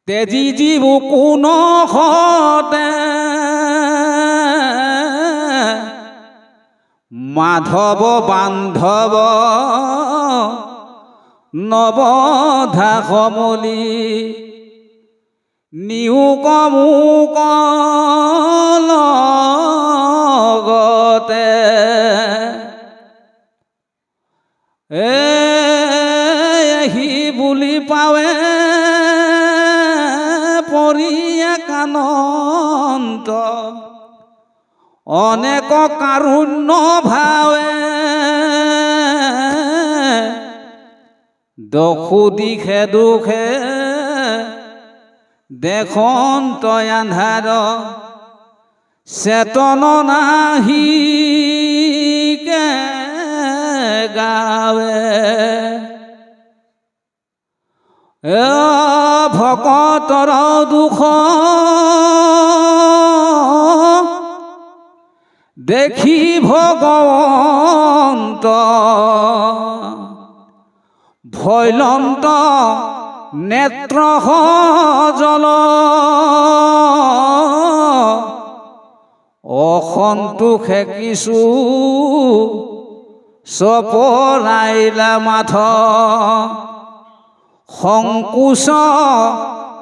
তেজি জীৱ কোন হতে মাধৱ বান্ধৱ নৱধা সমলি নিউক মোক লগতে এহি বুলি পাৱে পৰি একানন্ত অনেক কাৰুণ্য ভাৱে দশু দিশে দুখে দেখন্ত আন্ধাৰ চেতন নাহিকে গাৱে ভকতৰ দুখ দেখি ভগৱন্ত ভৈলন্ত নেত্ৰ জল অসন্তোষে কিছু চপৰাইলা মাথ সংকোচ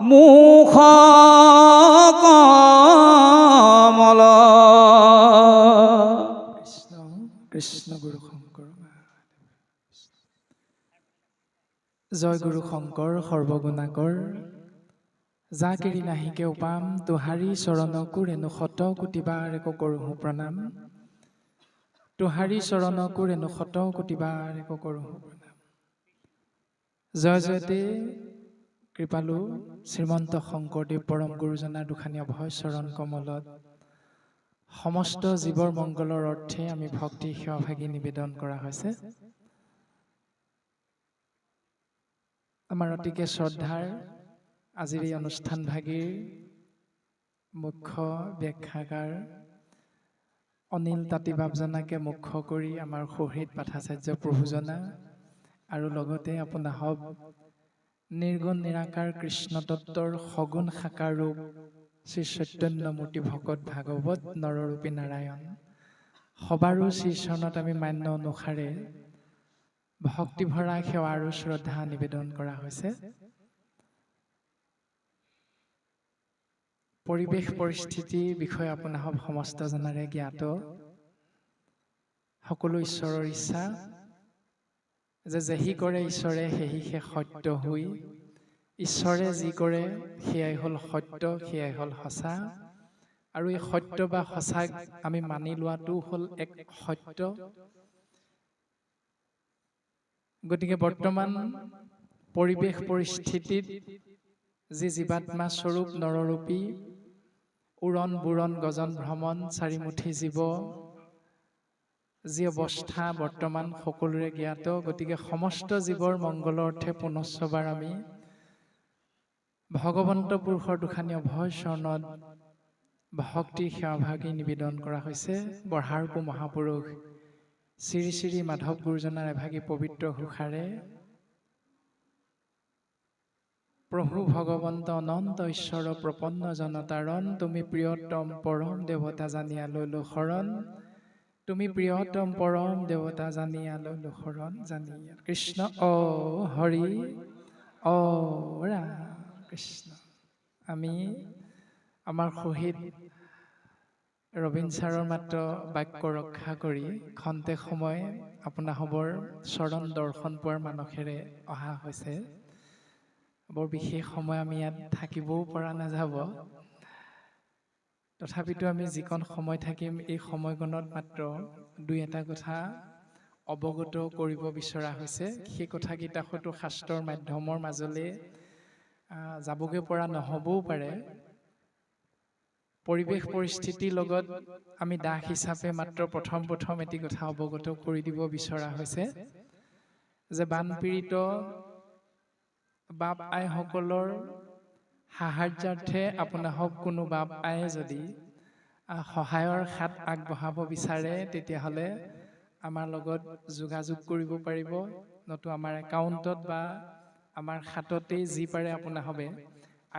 মুখ কমল। কৃষ্ণ কৃষ্ণ গুৰু শংকৰ জয় গুৰু শংকৰ সৰ্বগুণাকৰ যা কিৰি নাহিকে উপাম তোহাৰী চৰণকো ৰেণু শত কোটিবাৰ একো কৰোঁ প্ৰণাম তোহাৰী চৰণকো ৰেণু শত কোটিবাৰ একো কৰোঁ প্ৰণাম। জয় জয়তে কৃপালু শ্ৰীমন্ত শংকৰদেৱ পৰম গুৰুজনাৰ দুখানি অভয় চৰণ কমলত সমস্ত জীৱৰ মংগলৰ অৰ্থে আমি ভক্তি সেৱাভাগী নিবেদন কৰা হৈছে। আমাৰ অতিকে শ্ৰদ্ধাৰ আজিৰ এই অনুষ্ঠানভাগীৰ মুখ্য ব্যাখ্যাকাৰ অনিল তাঁতী বাপজনাকে মুখ্য কৰি আমাৰ সুহৃদ পাঠাচাৰ্য প্ৰভুজনা আৰু লগতে আপোনাসৱ নিৰ্গুণ নিৰাকাৰ কৃষ্ণ তত্বৰ সগুণ সাকাৰ ৰূপ শ্ৰী চৈতন্যমূৰ্তি ভকত ভাগৱত নৰৰূপী নাৰায়ণ সবাৰো শ্ৰীচৰণত আমি মান্য অনুসাৰে ভক্তিভৰা সেৱা আৰু শ্ৰদ্ধা নিবেদন কৰা হৈছে। পৰিৱেশ পৰিস্থিতিৰ বিষয়ে আপোনাসৱ সমস্ত জনাৰে জ্ঞাত। সকলো ঈশ্বৰৰ ইচ্ছা যে যেহি কৰে ঈশ্বৰে সেহিহে সত্য হৈ ঈশ্বৰে যি কৰে সেয়াই হ'ল সত্য সেয়াই হ'ল সঁচা আৰু এই সত্য বা সঁচাক আমি মানি লোৱাটো হ'ল এক সত্য। গতিকে বৰ্তমান পৰিৱেশ পৰিস্থিতিত যি জীৱাত্মা স্বৰূপ নৰৰূপী উৰণ বুৰণ গজন ভ্ৰমণ চাৰিমুঠি জীৱ যি অৱস্থা বৰ্তমান সকলোৰে জ্ঞাত। গতিকে সমস্ত জীৱৰ মংগলৰ অৰ্থে পুনশ্চবাৰ আমি ভগৱন্ত পুৰুষৰ দুখানি অভয় চৰণত ভক্তিৰ সেৱাভাগী নিবেদন কৰা হৈছে। বঢ়াৰপো মহাপুৰুষ শ্ৰী শ্ৰী মাধৱ গুৰুজনাৰ এভাগী পবিত্ৰ ঘোষাৰে প্ৰভু ভগৱন্ত অনন্ত ঈশ্বৰ প্ৰপন্ন জনতাৰণ তুমি প্ৰিয়তম পৰম দেৱতা জানিয়া লৈলো শৰণ তুমি প্ৰিয়তম পৰম দেৱতা জানিয়া লৈলো শৰণ জানিয়া কৃষ্ণ অ হৰি অ ৰাম কৃষ্ণ। আমি আমাৰ শহীদ ৰবীন ছাৰৰ মাত্ৰ বাক্য ৰক্ষা কৰি খন্তেক সময় আপোনাসৱৰ চৰণ দৰ্শন পোৱাৰ মানসেৰে অহা হৈছে। বৰ বিশেষ সময় আমি ইয়াত থাকিবও পৰা নাযাব, তথাপিতো আমি যিকণ সময় থাকিম এই সময়কণত মাত্ৰ দুই এটা কথা অৱগত কৰিব বিচৰা হৈছে। সেই কথাকেইটা হয়তো শাস্ত্ৰৰ মাধ্যমৰ মাজলৈ যাবগৈ পৰা নহ'বও পাৰে। পৰিৱেশ পৰিস্থিতিৰ লগত আমি দাস হিচাপে মাত্ৰ প্ৰথম এটি কথা অৱগত কৰি দিব বিচৰা হৈছে যে বানপীড়িত বাপ আইসকলৰ সাহাৰ্যাৰ্থে আপোনাসৱ কোনো বাপ আয়ে যদি সহায়ৰ হাত আগবঢ়াব বিচাৰে তেতিয়াহ'লে আমাৰ লগত যোগাযোগ কৰিব পাৰিব, নতু আমাৰ একাউণ্টত বা আমাৰ হাততেই যি পাৰে আপোনাসৱে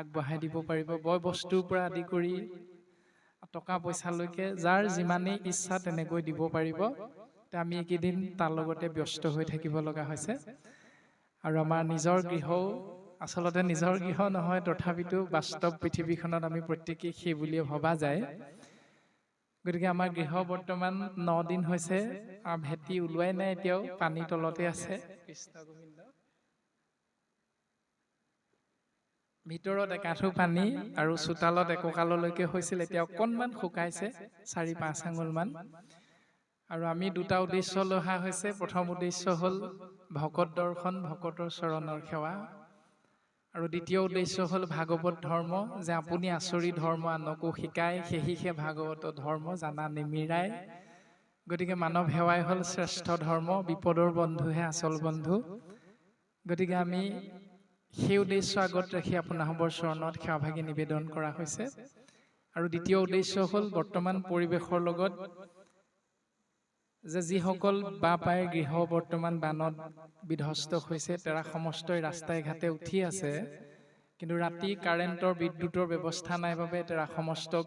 আগবঢ়াই দিব পাৰিব। বয় বস্তুৰ পৰা আদি কৰি টকা পইচালৈকে যাৰ যিমানেই ইচ্ছা তেনেকৈ দিব পাৰিব। আমি এইকেইদিন তাৰ লগতে ব্যস্ত হৈ থাকিব লগা হৈছে। আৰু আমাৰ নিজৰ গৃহও আচলতে নিজৰ গৃহ নহয়, তথাপিতো বাস্তৱ পৃথিৱীখনত আমি প্ৰত্যেকেই সেই বুলিয়ে ভবা যায়। গতিকে আমাৰ গৃহ বৰ্তমান 9 দিন হৈছে, ভেটি ওলোৱাই নাই, এতিয়াও পানীৰ তলতে আছে। ভিতৰত একাঠু পানী আৰু চোতালত একঁকাললৈকে হৈছিল, এতিয়া অকণমান শুকাইছে 4-5 আঙুল মান। আৰু আমি 2টা উদ্দেশ্য লৈ অহা হৈছে। প্ৰথম উদ্দেশ্য হ'ল ভকত দৰ্শন, ভকতৰ চৰণৰ সেৱা। আৰু দ্বিতীয় উদ্দেশ্য হ'ল ভাগৱত ধৰ্ম, যে আপুনি আচৰি ধৰ্ম আনকো শিকায়, সেহিহে ভাগৱত ধৰ্ম জানা নিমিৰায়। গতিকে মানৱ সেৱাই হ'ল শ্ৰেষ্ঠ ধৰ্ম, বিপদৰ বন্ধুহে আচল বন্ধু। গতিকে আমি সেই উদ্দেশ্য আগত ৰাখি আপোনাসৱৰ চৰণত সেৱাভাগি নিবেদন কৰা হৈছে। আৰু দ্বিতীয় উদ্দেশ্য হ'ল বৰ্তমান পৰিৱেশৰ লগত যে যিসকল বাপাই গৃহ বৰ্তমান বানত বিধ্বস্ত হৈছে, তেৰা সমস্তই ৰাস্তাই ঘাটে উঠি আছে, কিন্তু ৰাতি কাৰেণ্টৰ বিদ্যুতৰ ব্যৱস্থা নাই বাবে তেৰা সমস্তক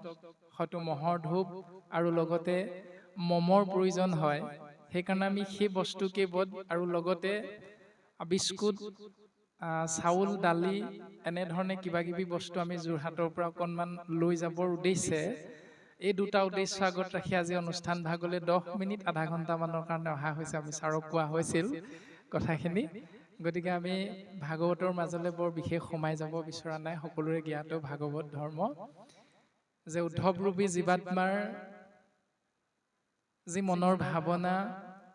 হয়তো মহৰ ধূপ আৰু লগতে মমৰ প্ৰয়োজন হয়। সেইকাৰণে আমি সেই বস্তু কেইপদ আৰু লগতে বিস্কুট, চাউল, দালি এনেধৰণে কিবা কিবি বস্তু আমি যোৰহাটৰ পৰা অকণমান লৈ যাবৰ উদ্দেশ্যে এই 2টা উদ্দেশ্য আগত ৰাখি আজি অনুষ্ঠান ভাগলৈ 10 মিনিট আধা ঘণ্টামানৰ কাৰণে অহা হৈছে। আমি ছাৰক কোৱা হৈছিল কথাখিনি। গতিকে আমি ভাগৱতৰ মাজলৈ বৰ বিশেষ সোমাই যাব বিচৰা নাই। সকলোৰে জ্ঞাত ভাগৱত ধৰ্ম, যে উদ্ধৱৰূপী জীৱাত্মাৰ যি মনৰ ভাৱনা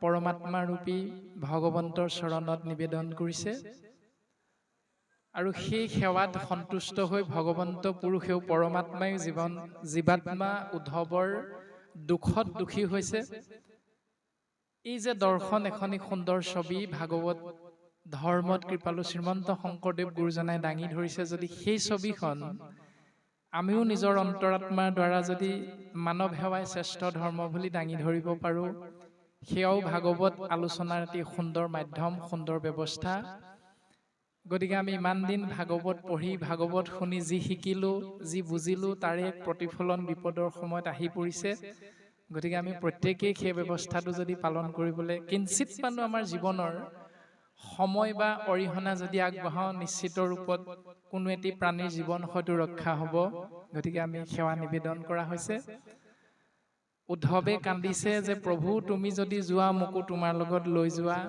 পৰমাত্মাৰূপী ভগৱন্তৰ চৰণত নিবেদন কৰিছে। আৰু সেই সেৱাত সন্তুষ্ট হৈ ভগৱন্ত পুৰুষেও পৰমাত্মাই জীৱাত্মা উদ্ধৱৰ দুখত দুখী হৈছে। এই যে দৰ্শন এখনি সুন্দৰ ছবি ভাগৱত ধৰ্মত কৃপালু শ্ৰীমন্ত শংকৰদেৱ গুৰুজনাই দাঙি ধৰিছে, যদি সেই ছবিখন আমিও নিজৰ অন্তৰাত্মাৰ দ্বাৰা যদি মানৱ সেৱাই শ্ৰেষ্ঠ ধৰ্ম বুলি দাঙি ধৰিব পাৰোঁ, সেয়াও ভাগৱত আলোচনাৰ এটি সুন্দৰ মাধ্যম, সুন্দৰ ব্যৱস্থা। গতিকে আমি ইমান দিন ভাগৱত পঢ়ি ভাগৱত শুনি যি শিকিলোঁ, যি বুজিলোঁ, তাৰে এক প্ৰতিফলন বিপদৰ সময়ত আহি পৰিছে। গতিকে আমি প্ৰত্যেকেই সেই ব্যৱস্থাটো যদি পালন কৰিবলৈ কিঞ্চিত মানুহ আমাৰ জীৱনৰ সময় বা অৰিহণা যদি আগবঢ়াওঁ, নিশ্চিত ৰূপত কোনো এটি প্ৰাণীৰ জীৱন হয়তো ৰক্ষা হ'ব। গতিকে আমি সেৱা নিবেদন কৰা হৈছে। উদ্ধৱে কান্দিছে যে প্ৰভু তুমি যদি যোৱা মোকো তোমাৰ লগত লৈ যোৱা।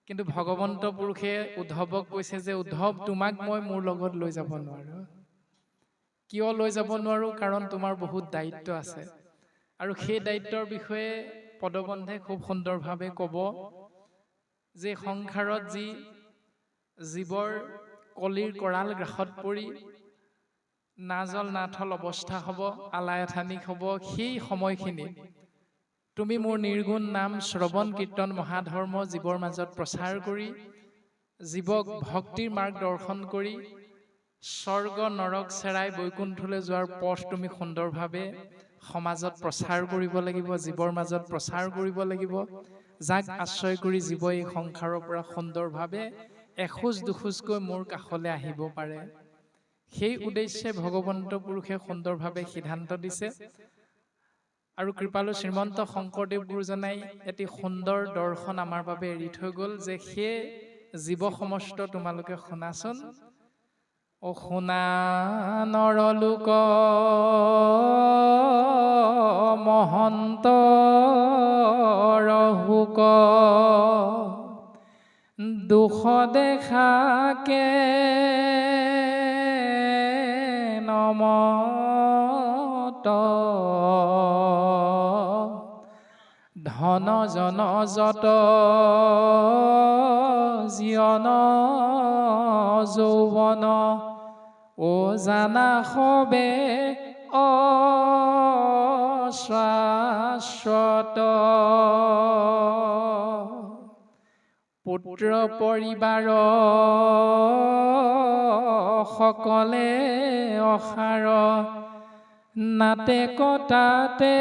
কিন্তু ভগৱন্ত পুৰুষে উদ্ধৱক কৈছে যে উদ্ধৱ তোমাক মই মোৰ লগত লৈ যাব নোৱাৰো। কিয় লৈ যাব নোৱাৰো? কাৰণ তোমাৰ বহুত দায়িত্ব আছে। আৰু সেই দায়িত্বৰ বিষয়ে পদবন্ধে খুব সুন্দৰভাৱে ক'ব যে সংসাৰত যি জীৱৰ কলিৰ কৰাল গ্ৰাসত পৰি নাজল নাথল অৱস্থা হ'ব, আলাইথানিক হ'ব, সেই সময়খিনিত তুমি মোৰ নিৰ্গুণ নাম শ্ৰৱণ কীৰ্তন মহাধৰ্ম জীৱৰ মাজত প্ৰচাৰ কৰি জীৱক ভক্তিৰ মাৰ্গ দৰ্শন কৰি স্বৰ্গ নৰক চেৰাই বৈকুণ্ঠলৈ যোৱাৰ পথ তুমি সুন্দৰভাৱে সমাজত প্ৰচাৰ কৰিব লাগিব, জীৱৰ মাজত প্ৰচাৰ কৰিব লাগিব। যাক আশ্ৰয় কৰি জীৱ এই সংসাৰৰ পৰা সুন্দৰভাৱে এখোজ দুখোজকৈ মোৰ কাষলৈ আহিব পাৰে। সেই উদ্দেশ্যে ভগৱন্ত পুৰুষে সুন্দৰভাৱে সিদ্ধান্ত দিছে। আৰু কৃপালু শ্ৰীমন্ত শংকৰদেৱ গুৰুজনাই এটি সুন্দৰ দৰ্শন আমাৰ বাবে এৰি থৈ গ'ল, যে সেই জীৱ সমষ্ট তোমালোকে শুনাচোন। অ শুনা নৰলোক মহন্ত ৰহুক দুখ দেখাকে নমত ধন জন যত জীয়ন যৌৱন ও জানা সবে অশাশ্বত পুত্ৰ পৰিবাৰ সকলে অসাৰ নাতে কটাতে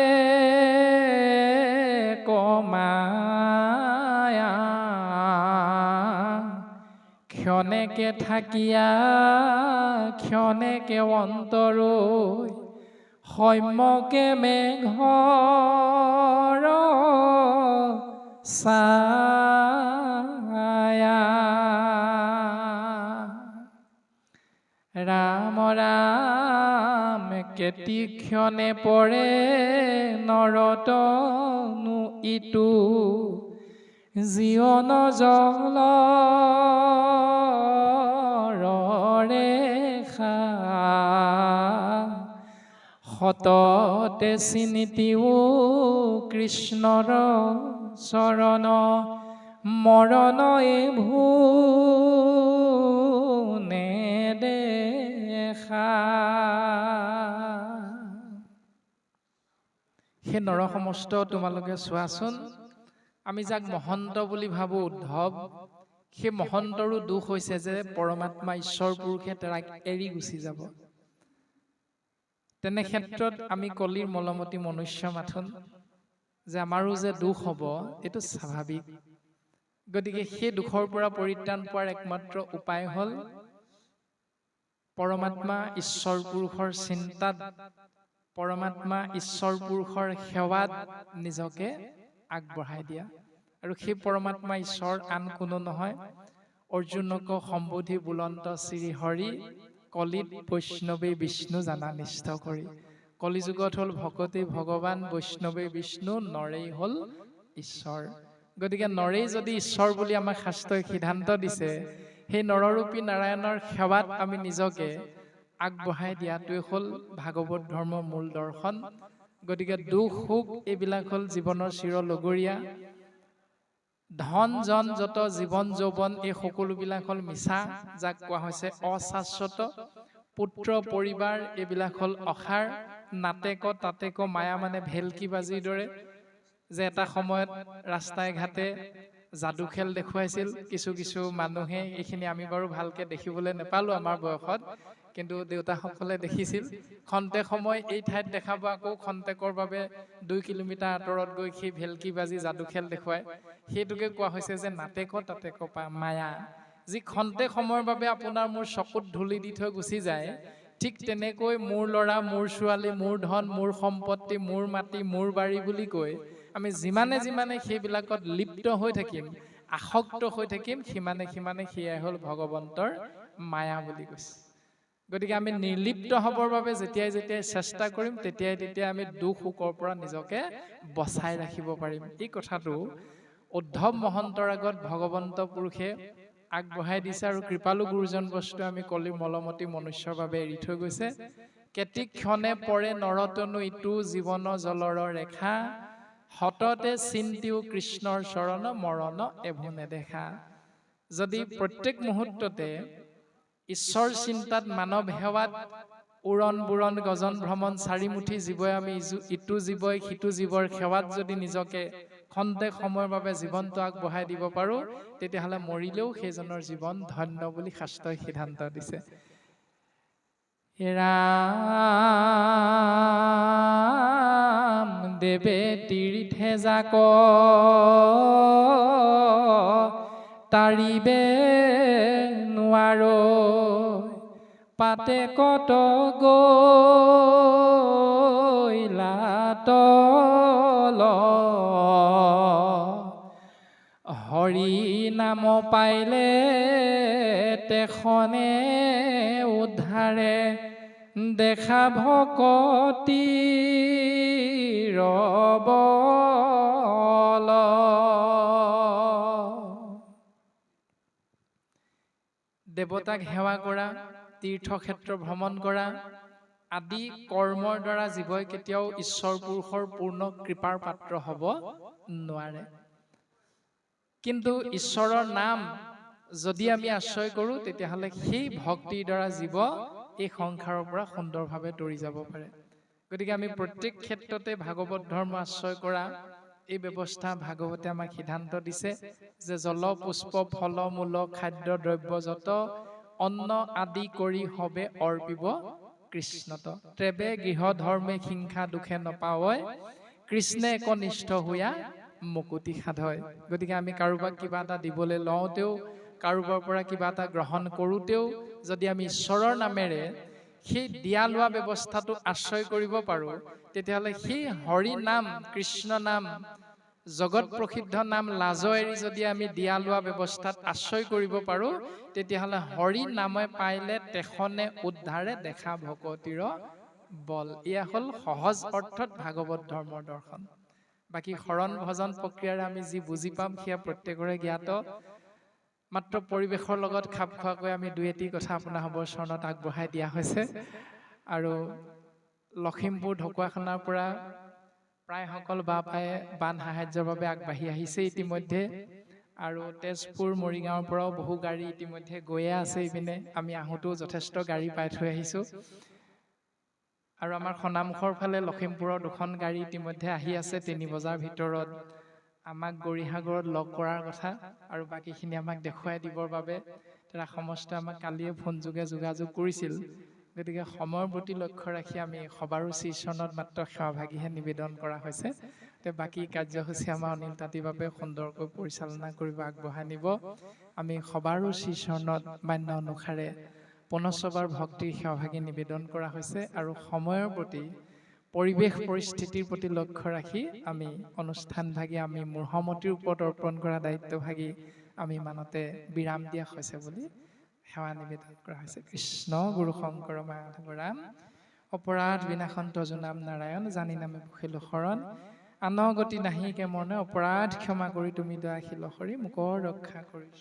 কমায়া ক্ষণেকে থাকিয়া ক্ষণেকে অন্তৰৈ সৌম্যকে মেঘৰ ছায়া ৰাম ৰাম কেতি ক্ষণে পৰে নৰতনু ইটো জীৱন জলৰেখা সততে চিনিতিও কৃষ্ণৰ চৰণ মৰণ ভূনে দেখা সেই নৰসমস্ত তোমালোকে চোৱাচোন আমি যাক মহন্ত বুলি ভাবো উদ্ধৱ সেই মহন্তৰো দুখ হৈছে যে পৰমাত্মা ঈশ্বৰ পুৰুষে তাক এৰি গুচি যাব তেনে ক্ষেত্ৰত আমি কলিৰ মলমতি মনুষ্য মাথোন যে আমাৰো যে দুখ হ'ব এইটো স্বাভাৱিক গতিকে সেই দুখৰ পৰা পৰিত্ৰাণ পোৱাৰ একমাত্ৰ উপায় হ'ল পৰমাত্মা ঈশ্বৰ পুৰুষৰ চিন্তাত পৰমাত্মা ঈশ্বৰ পুৰুষৰ সেৱাত নিজকে আগবঢ়াই দিয়া আৰু সেই পৰমাত্মা ঈশ্বৰ আন কোনো নহয় অৰ্জুনক সম্বোধি বুলন্ত শ্ৰী হৰি কলিত বৈষ্ণৱে বিষ্ণু জানা নিষ্ঠ কৰি কলিযুগত হ'ল ভকতি ভগৱান বৈষ্ণৱে বিষ্ণু নৰেই হ'ল ঈশ্বৰ গতিকে নৰেই যদি ঈশ্বৰ বুলি আমাক শাস্ত্ৰই সিদ্ধান্ত দিছে সেই নৰৰূপী নাৰায়ণৰ সেৱাত আমি নিজকে আগবঢ়াই দিয়াটোৱে হ'ল ভাগৱত ধৰ্মৰ মূল দৰ্শন গতিকে দুখ সুখ এইবিলাক হ'ল জীৱনৰ চিৰ লগৰীয়া ধন জন যত জীৱন যৌৱন এই সকলোবিলাক হ'ল মিছা যাক কোৱা হৈছে অশাশ্বত পুত্ৰ পৰিবাৰ এইবিলাক হ'ল অসাৰ নাটেক তাতেক মায়া মানে ভেলকি বাজিৰ দৰে যে এটা সময়ত ৰাস্তাই ঘাটে যাদু খেল দেখুৱাইছিল কিছু কিছু মানুহে এইখিনি আমি বাৰু ভালকে দেখিবলৈ নেপালো আমাৰ বয়সত কিন্তু দেউতাসকলে দেখিছিল খন্তেক সময় এই ঠাইত দেখাব আকৌ খন্তেকৰ বাবে 2 কিলোমিটাৰ আঁতৰত গৈ সেই ভেলকি বাজি যাদু খেল দেখুৱায় সেইটোকে কোৱা হৈছে যে নাটেক তাতেক মায়া যি খন্তেক সময়ৰ বাবে আপোনাৰ মোৰ চকুত ধূলি দি থৈ গুচি যায় ঠিক তেনেকৈ মোৰ ল'ৰা মোৰ ছোৱালী মোৰ ধন মোৰ সম্পত্তি মোৰ মাটি মোৰ বাৰী বুলি কৈ আমি যিমানে যিমানে সেইবিলাকত লিপ্ত হৈ থাকিম আসক্ত হৈ থাকিম সিমানে সিমানে সেয়াই হ'ল ভগৱন্তৰ মায়া বুলি কৈছে গতিকে আমি নিৰ্লিপ্ত হ'বৰ বাবে যেতিয়াই যেতিয়াই চেষ্টা কৰিম তেতিয়াই তেতিয়াই আমি দুখ সুখৰ পৰা নিজকে বচাই ৰাখিব পাৰিম এই কথাটো উদ্ধৱ মহন্তৰ আগত ভগৱন্ত পুৰুষে আগবঢ়াই দিছে আৰু কৃপালু গুৰুজন বস্তু আমি কলিৰ মলমতি মনুষ্যৰ বাবে এৰি থৈ গৈছে কেতি ক্ষণে পৰে নৰতনু ইটো জীৱন জলৰ ৰেখা সততে চিন্তিও কৃষ্ণৰ চৰণ মৰণ এভো নেদেখা যদি প্ৰত্যেক মুহূৰ্ততে ঈশ্বৰ চিন্তাত মানৱ সেৱাত উৰণ বুৰণ গজন ভ্ৰমণ চাৰিমুঠি জীৱই আমি ইটো জীৱই সিটো জীৱৰ সেৱাত যদি নিজকে খন্তেক সময়ৰ বাবে জীৱনটো আগবঢ়াই দিব পাৰো তেতিয়াহ'লে মৰিলেও সেইজনৰ জীৱন ধন্য বুলি শাস্ত্ৰই সিদ্ধান্ত দিছে ৰাম দেৱে তীৰ্থে যাক তাৰিবে নোৱাৰো পাতে কত গইলা তল হৰি নাম পাইলে তেখনে উদ্ধাৰে দেখা ভকতি ৰবল দেৱতাক সেৱা কৰা তীৰ্থক্ষেত্ৰ ভ্ৰমণ কৰা আদি কৰ্মৰ দ্বাৰা জীৱই কেতিয়াও ঈশ্বৰ পুৰুষৰ পূৰ্ণ কৃপাৰ পাত্ৰ হ'ব নোৱাৰে কিন্তু ঈশ্বৰৰ নাম যদি আমি আশ্ৰয় কৰোঁ তেতিয়াহ'লে সেই ভক্তিৰ দ্বাৰা জীৱ এই সংসাৰৰ পৰা সুন্দৰভাৱে তৰি যাব পাৰে গতিকে আমি প্ৰত্যেক ক্ষেত্ৰতে ভাগৱত ধৰ্ম আশ্ৰয় কৰা এই ব্যৱস্থা ভাগৱতে আমাক সিদ্ধান্ত দিছে যে জল পুষ্প ফল মূল খাদ্য দ্ৰব্য যত অন্ন আদি কৰি হবে অৰ্পিব কৃষ্ণত ত্ৰেবে গৃহ ধৰ্মে হিংসা দুখে নপাৱয় কৃষ্ণে একনিষ্ঠ হোৱা মুকুতি সাধয় গতিকে আমি কাৰোবাক কিবা এটা দিবলৈ লওঁতেও কাৰোবাৰ পৰা কিবা এটা গ্ৰহণ কৰোঁতেও যদি আমি ঈশ্বৰৰ নামেৰে সেই দিয়া লোৱা ব্যৱস্থাটো আশ্ৰয় কৰিব পাৰোঁ, তেতিয়াহ'লে সেই হৰি নাম, কৃষ্ণ নাম, জগত প্ৰসিদ্ধ নাম লাজ এৰি যদি আমি দিয়া লোৱা ব্যৱস্থাত আশ্ৰয় কৰিব পাৰোঁ, তেতিয়াহ'লে হৰি নামে পাইলে তেখনে উদ্ধাৰে দেখা ভকতিৰ বল। এয়া হ'ল সহজ অৰ্থত ভাগৱত ধৰ্মৰ দৰ্শন। বাকী শৰণ ভজন প্ৰক্ৰিয়াৰে আমি যি বুজি পাম সেয়া প্ৰত্যেকৰে জ্ঞাত। মাত্ৰ পৰিৱেশৰ লগত খাপ খোৱাকৈ আমি দুই এটি কথা আপোনাসৱৰ চৰণত আগবঢ়াই দিয়া হৈছে। আৰু লখিমপুৰ ঢকুৱাখানাৰ পৰা প্ৰায়সকল বাপাই বান সাহায্যৰ বাবে আগবাঢ়ি আহিছে ইতিমধ্যে। আৰু তেজপুৰ মৰিগাঁৱৰ পৰাও বহু গাড়ী ইতিমধ্যে গৈয়ে আছে ইপিনে। আমি আহোঁতেও যথেষ্ট গাড়ী পাই থৈ আহিছোঁ। আৰু আমাৰ সনামুখৰ ফালে লখিমপুৰৰ 2খন গাড়ী ইতিমধ্যে আহি আছে 3 বজাৰ ভিতৰত আমাক গৌৰীসাগৰত লগ কৰাৰ কথা আৰু বাকীখিনি আমাক দেখুৱাই দিবৰ বাবে তাৰা সমস্ত আমাক কালিয়ে ফোনযোগে যোগাযোগ কৰিছিল। গতিকে সময়ৰ প্ৰতি লক্ষ্য ৰাখি আমি সবাৰো শ্ৰীচৰণত মাত্ৰ সেৱাভাগীহে নিবেদন কৰা হৈছে। বাকী কাৰ্যসূচী আমাৰ অনিল তাঁতীৰ বাবে সুন্দৰকৈ পৰিচালনা কৰিব আগবঢ়াই নিব। আমি সবাৰো শ্ৰীচৰণত মান্য অনুসাৰে পুনশ্চবাৰ ভক্তিৰ সেৱাভাগী নিবেদন কৰা হৈছে। আৰু সময়ৰ প্ৰতি পৰিৱেশ পৰিস্থিতিৰ প্ৰতি লক্ষ্য ৰাখি আমি অনুষ্ঠানভাগী আমি মূঢ়মতিৰ ওপৰত অৰ্পণ কৰা দায়িত্বভাগী আমি মানতে বিৰাম দিয়া হৈছে বুলি সেৱা নিবেদন কৰা হৈছে। কৃষ্ণ গুৰু শংকৰ মাধৱ ৰাম অপৰাধ বিনাশন তজুনাম নাৰায়ণ জানি নামে পুখিলো শৰণ আনগতি নাহিকে মনে অপৰাধ ক্ষমা কৰি তুমি দয়াশীল হৰি মুকৰ ৰক্ষা কৰিছ।